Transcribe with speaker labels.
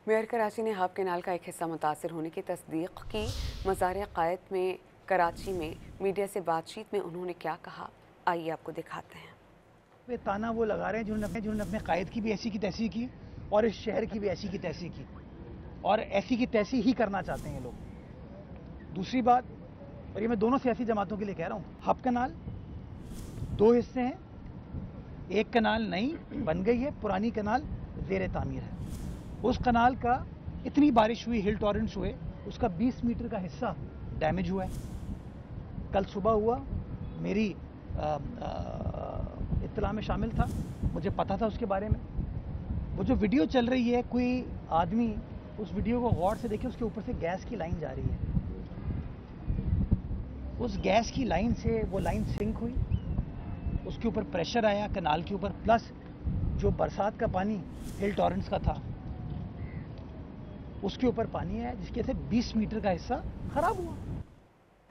Speaker 1: Mayor Karachi ने hub canal का एक हिस्सा मुतासर होने की तस्दीक की। मज़ार क़ायद में कराची में मीडिया से बातचीत में उन्होंने क्या कहा, आइए आपको दिखाते हैं।
Speaker 2: वे ताना वो लगा रहे हैं जिन्होंने अपने कायद की भी ऐसी की तैसी की और इस शहर की भी ऐसी की तैसी की, और ऐसी की तैसी ही करना चाहते हैं लोग। दूसरी बात, और ये मैं दोनों सियासी जमातों के लिए कह रहा हूँ, हब कनाल दो हिस्से हैं। एक कनाल नई बन गई है, पुरानी कनाल ज़ेर तामीर है। उस कनाल का इतनी बारिश हुई, हिल टॉरेंट्स हुए, उसका 20 मीटर का हिस्सा डैमेज हुआ है। कल सुबह हुआ, मेरी इत्तला में शामिल था, मुझे पता था उसके बारे में। वो जो वीडियो चल रही है, कोई आदमी उस वीडियो को गौर से देखे, उसके ऊपर से गैस की लाइन जा रही है। उस गैस की लाइन से वो लाइन सिंक हुई, उसके ऊपर प्रेशर आया कनाल के ऊपर, प्लस जो बरसात का पानी हिल टॉरेंट्स का था उसके ऊपर पानी आया, जिसके से 20 मीटर का हिस्सा खराब हुआ।